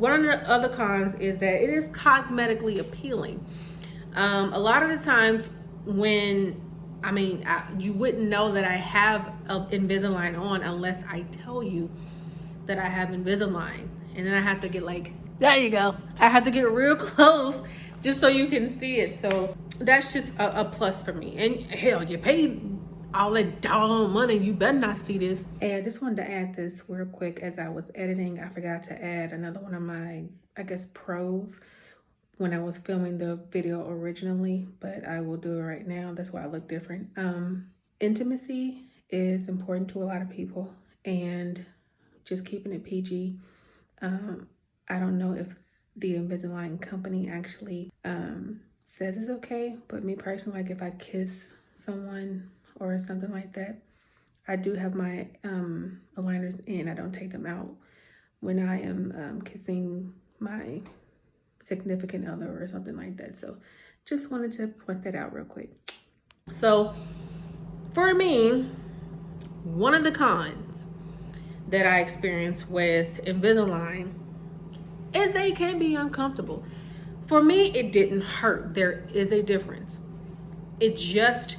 one of the other cons is that it is cosmetically appealing. A lot of the times when, you wouldn't know that I have Invisalign on unless I tell you that I have Invisalign. And then I have to get like, there you go. I have to get real close just so you can see it. So that's just a plus for me. And hell, you paid all that doggone money, you better not see this. And I just wanted to add this real quick. As I was editing, I forgot to add another one of my, pros when I was filming the video originally, but I will do it right now. That's why I look different. Intimacy is important to a lot of people, and just keeping it PG. I don't know if the Invisalign company actually says it's okay, but me personally, like if I kiss someone or something like that, I do have my aligners in. I don't take them out when I am kissing my significant other or something like that. So just wanted to point that out real quick. So for me, one of the cons that I experience with Invisalign is they can be uncomfortable. For me, it didn't hurt. There is a difference. It just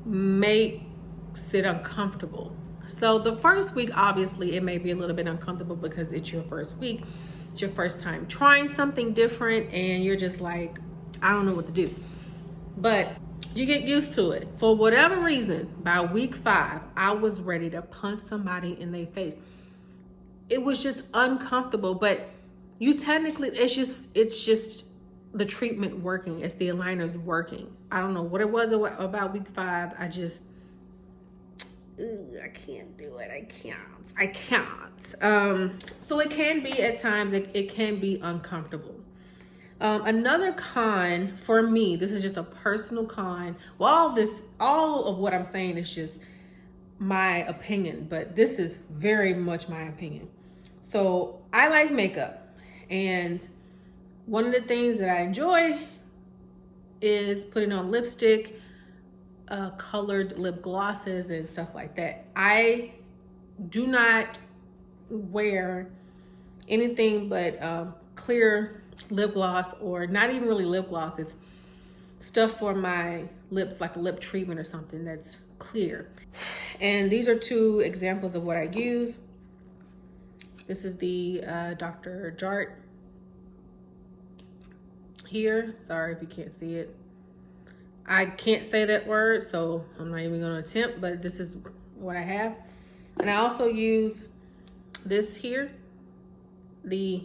makes it uncomfortable. So the first week, obviously, it may be a little bit uncomfortable because it's your first week. It's your first time trying something different and you're just like, I don't know what to do. But you get used to it. For whatever reason, by week 5, I was ready to punch somebody in their face. It was just uncomfortable, but you technically, it's just the treatment working. It's the aligners working. I don't know what it was about week 5. I can't do it. I can't. So it can be at times, it can be uncomfortable. Another con for me, this is just a personal con. Well, all of what I'm saying is just my opinion, but this is very much my opinion. So I like makeup, and one of the things that I enjoy is putting on lipstick, colored lip glosses and stuff like that. I do not wear anything but clear lip gloss, or not even really lip gloss. It's stuff for my lips, like a lip treatment or something that's clear. And these are 2 examples of what I use. This is the Dr. Jart here. Sorry if you can't see it. I can't say that word, so I'm not even going to attempt, but this is what I have. And I also use this here, the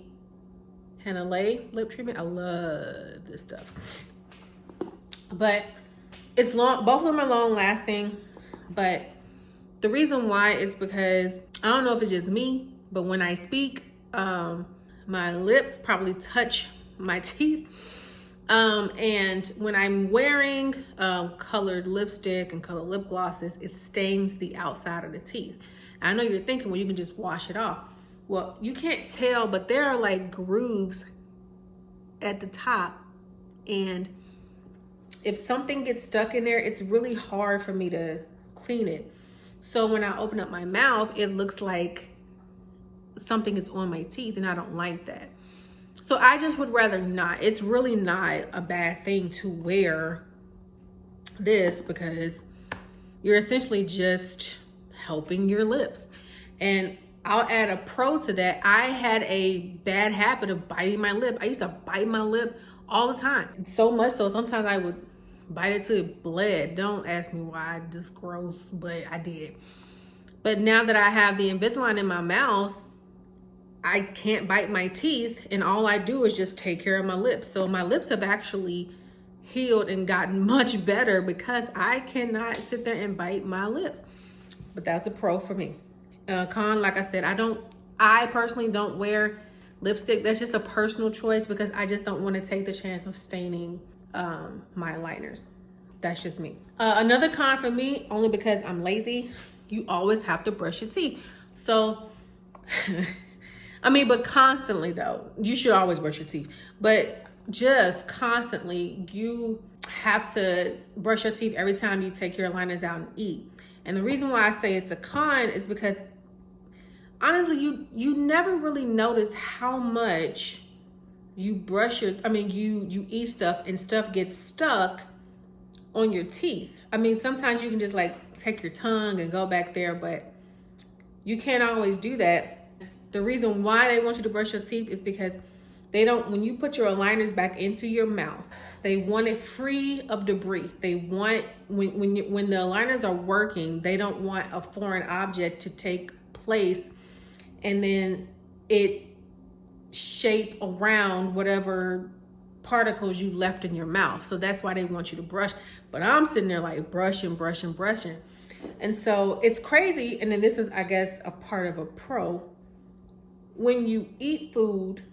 Hanalei lip treatment. I love this stuff. But it's long, both of them are long lasting, but the reason why is because, I don't know if it's just me, but when I speak, my lips probably touch my teeth. And when I'm wearing colored lipstick and colored lip glosses, it stains the outside of the teeth. I know you're thinking, well, you can just wash it off. Well, you can't tell, but there are like grooves at the top. And if something gets stuck in there, it's really hard for me to clean it. So when I open up my mouth, it looks like something is on my teeth, and I don't like that. So I just would rather not. It's really not a bad thing to wear this, because you're essentially just helping your lips. And I'll add a pro to that. I had a bad habit of biting my lip. I used to bite my lip all the time. So much so, sometimes I would bite it till it bled. Don't ask me why, just gross, but I did. But now that I have the Invisalign in my mouth, I can't bite my teeth, and all I do is just take care of my lips. So my lips have actually healed and gotten much better because I cannot sit there and bite my lips. But that's a pro for me. Con, like I said, I personally don't wear lipstick. That's just a personal choice because I just don't want to take the chance of staining my aligners. That's just me. Another con for me, only because I'm lazy, you always have to brush your teeth. So but constantly though, you should always brush your teeth, but just constantly, you have to brush your teeth every time you take your aligners out and eat. And the reason why I say it's a con is because honestly, you never really notice how much you brush your, you eat stuff and stuff gets stuck on your teeth. I mean, sometimes you can just like take your tongue and go back there, but you can't always do that. The reason why they want you to brush your teeth is because they don't, when you put your aligners back into your mouth, they want it free of debris. They want, when the aligners are working, they don't want a foreign object to take place and then it shape around whatever particles you left in your mouth. So that's why they want you to brush. But I'm sitting there like brushing. And so it's crazy. And then this is, I guess, a part of a pro. When you eat food,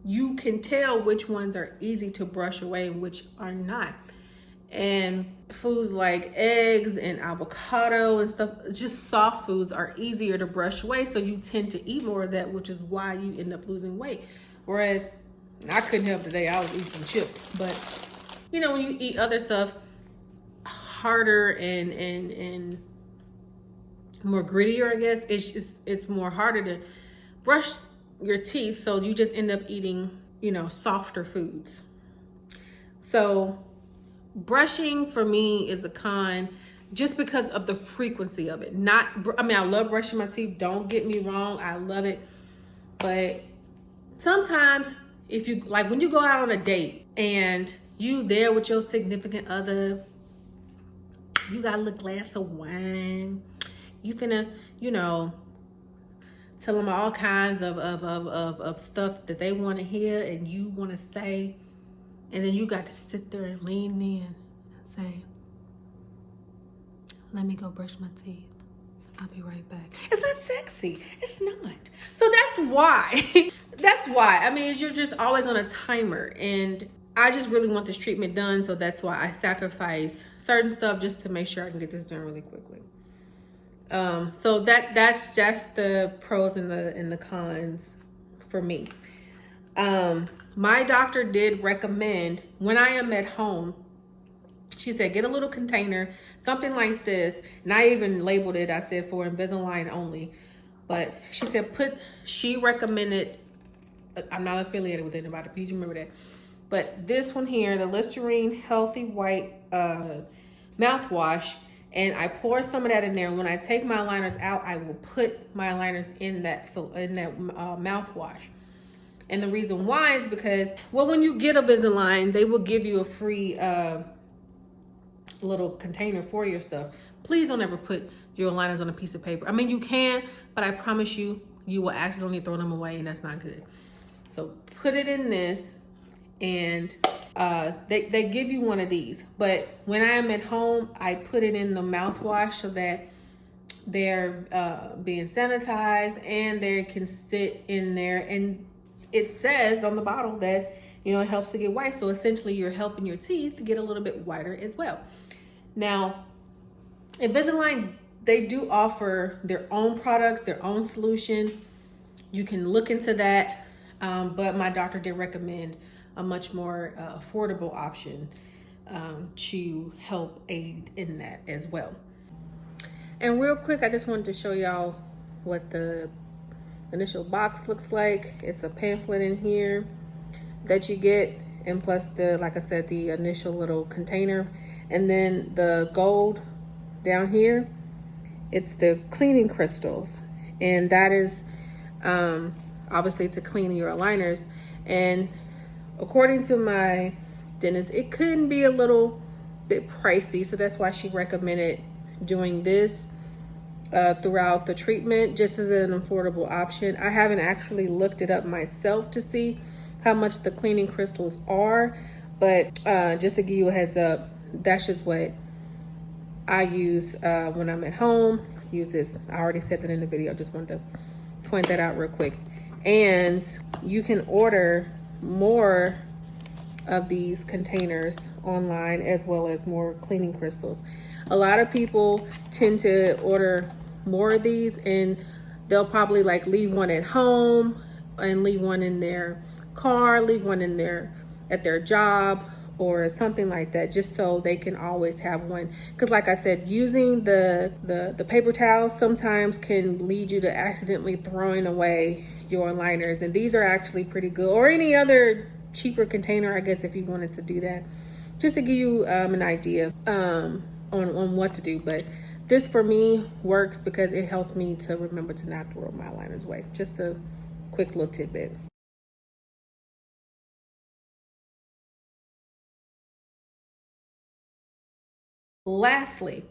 you can tell which ones are easy to brush away and which are not. And foods like eggs and avocado and stuff, just soft foods, are easier to brush away. So you tend to eat more of that, which is why you end up losing weight. Whereas I couldn't help today, I was eating some chips. But you know, when you eat other stuff harder and more grittier, I guess, it's more harder to brush your teeth. So you just end up eating, you know, softer foods. So brushing for me is a con just because of the frequency of it. I love brushing my teeth, don't get me wrong, I love it. But sometimes if you, like when you go out on a date and you there with your significant other, you got a little glass of wine, you finna, you know, tell them all kinds of stuff that they want to hear and you want to say. And then you got to sit there and lean in and say, let me go brush my teeth. I'll be right back. It's not sexy. It's not. So that's why. That's why. I mean, you're just always on a timer. And I just really want this treatment done. So that's why I sacrifice certain stuff just to make sure I can get this done really quickly. So that's just the pros and the cons for me. My doctor did recommend, when I am at home, she said, get a little container, something like this. And I even labeled it, I said, for Invisalign only. But she said, she recommended, I'm not affiliated with anybody, please remember that. But this one here, the Listerine Healthy White mouthwash, and I pour some of that in there. When I take my aligners out, I will put my aligners in that mouthwash. And the reason why is because, well, when you get a Invisalign, they will give you a free little container for your stuff. Please don't ever put your aligners on a piece of paper. I mean, you can, but I promise you, you will accidentally throw them away, and that's not good. So put it in this, and they give you one of these. But when I am at home, I put it in the mouthwash so that they're being sanitized and they can sit in there. And it says on the bottle that, you know, it helps to get white. So essentially you're helping your teeth get a little bit whiter as well. Now, Invisalign, they do offer their own products, their own solution. You can look into that. But my doctor did recommend a much more affordable option to help aid in that as well. And real quick, I just wanted to show y'all what the initial box looks like. It's a pamphlet in here that you get, and plus the, like I said, the initial little container. And then the gold down here, it's the cleaning crystals, and that is obviously to clean your aligners. And according to my dentist, it could be a little bit pricey, so that's why she recommended doing this throughout the treatment, just as an affordable option. I haven't actually looked it up myself to see how much the cleaning crystals are, but just to give you a heads up, that's just what I use when I'm at home. Use this. I already said that in the video. Just wanted to point that out real quick. And you can order more of these containers online, as well as more cleaning crystals. A lot of people tend to order more of these, and they'll probably like leave one at home and leave one in their car, leave one in at their job, or something like that, just so they can always have one. Because like I said, using the paper towels sometimes can lead you to accidentally throwing away your aligners, and these are actually pretty good, or any other cheaper container, I guess, if you wanted to do that, just to give you an idea on what to do. But this for me works because it helps me to remember to not throw my aligners away. Just a quick little tidbit. Lastly,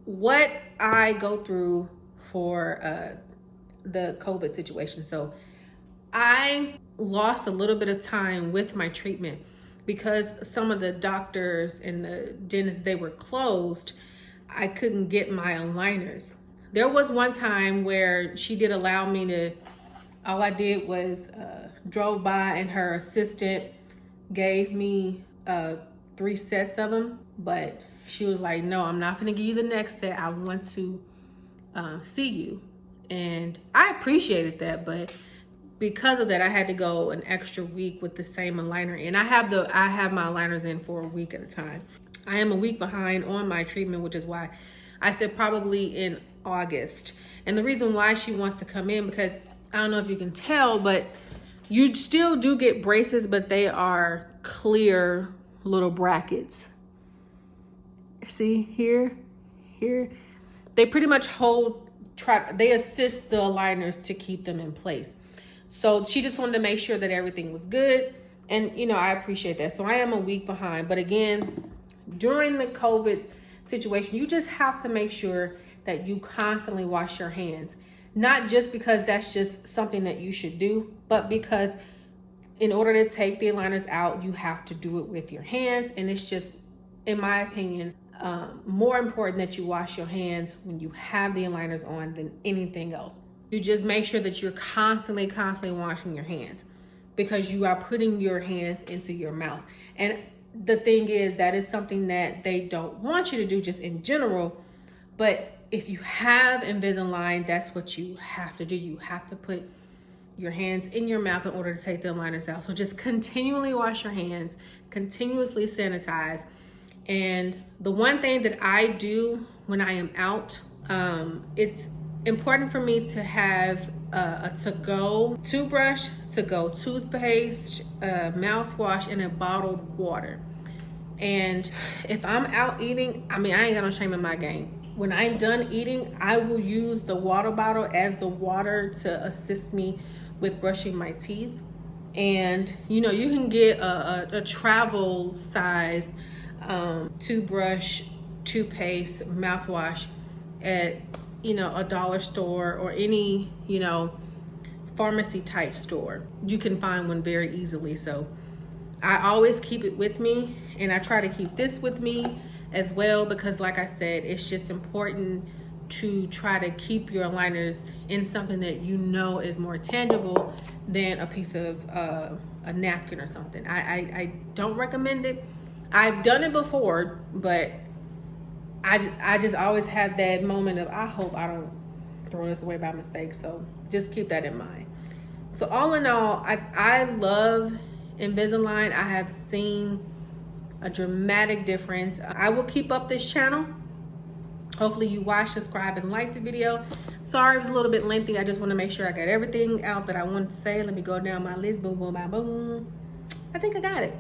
what I go through for the COVID situation. So I lost a little bit of time with my treatment because some of the doctors and the dentists, they were closed. I couldn't get my aligners. There was one time where she did allow me to, all I did was drove by and her assistant gave me 3 sets of them, but she was like, no, I'm not gonna give you the next set. I want to see you. And I appreciated that, but because of that, I had to go an extra week with the same aligner. And I have my aligners in for a week at a time. I am a week behind on my treatment, which is why I said probably in August. And the reason why she wants to come in, because I don't know if you can tell, but you still do get braces, but they are clear little brackets. See here, they pretty much they assist the aligners to keep them in place. So she just wanted to make sure that everything was good. And, you know, I appreciate that. So I am a week behind. But again, during the COVID situation, you just have to make sure that you constantly wash your hands. Not just because that's just something that you should do, but because in order to take the aligners out, you have to do it with your hands. And it's just, in my opinion, more important that you wash your hands when you have the aligners on than anything else. You just make sure that you're constantly washing your hands, because you are putting your hands into your mouth. And the thing is, that is something that they don't want you to do just in general. But if you have Invisalign, that's what you have to do. You have to put your hands in your mouth in order to take the aligners out. So just continually wash your hands, continuously sanitize. And the one thing that I do when I am out, it's important for me to have a to-go toothbrush, to-go toothpaste, mouthwash, and a bottled water. And if I'm out eating, I ain't got no shame in my game. When I'm done eating, I will use the water bottle as the water to assist me with brushing my teeth. And, you know, you can get a travel size toothbrush, toothpaste, mouthwash at, you know, a dollar store or any, you know, pharmacy type store. You can find one very easily. So I always keep it with me, and I try to keep this with me as well, because like I said, it's just important to try to keep your aligners in something that you know is more tangible than a piece of a napkin or something. I don't recommend it. I've done it before, but I just always have that moment of, I hope I don't throw this away by mistake. So just keep that in mind. So all in all, I love Invisalign. I have seen a dramatic difference. I will keep up this channel. Hopefully you watch, subscribe, and like the video. Sorry, it's a little bit lengthy. I just want to make sure I got everything out that I wanted to say. Let me go down my list. Boom, boom, boom, boom. I think I got it.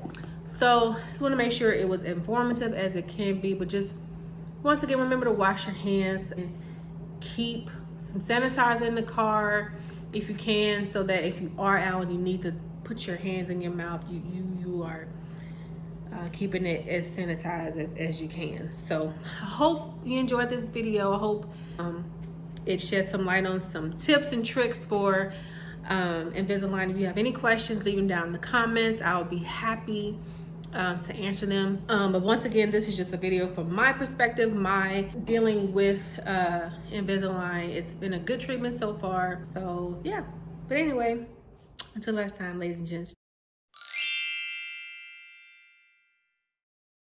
So just want to make sure it was informative as it can be. But just once again, remember to wash your hands and keep some sanitizer in the car if you can, so that if you are out and you need to put your hands in your mouth, you are keeping it as sanitized as you can. So I hope you enjoyed this video. I hope it sheds some light on some tips and tricks for Invisalign. If you have any questions, leave them down in the comments. I'll be happy to answer them. But once again, this is just a video from my perspective, my dealing with Invisalign. It's been a good treatment so far. So yeah, but anyway, until next time, ladies and gents.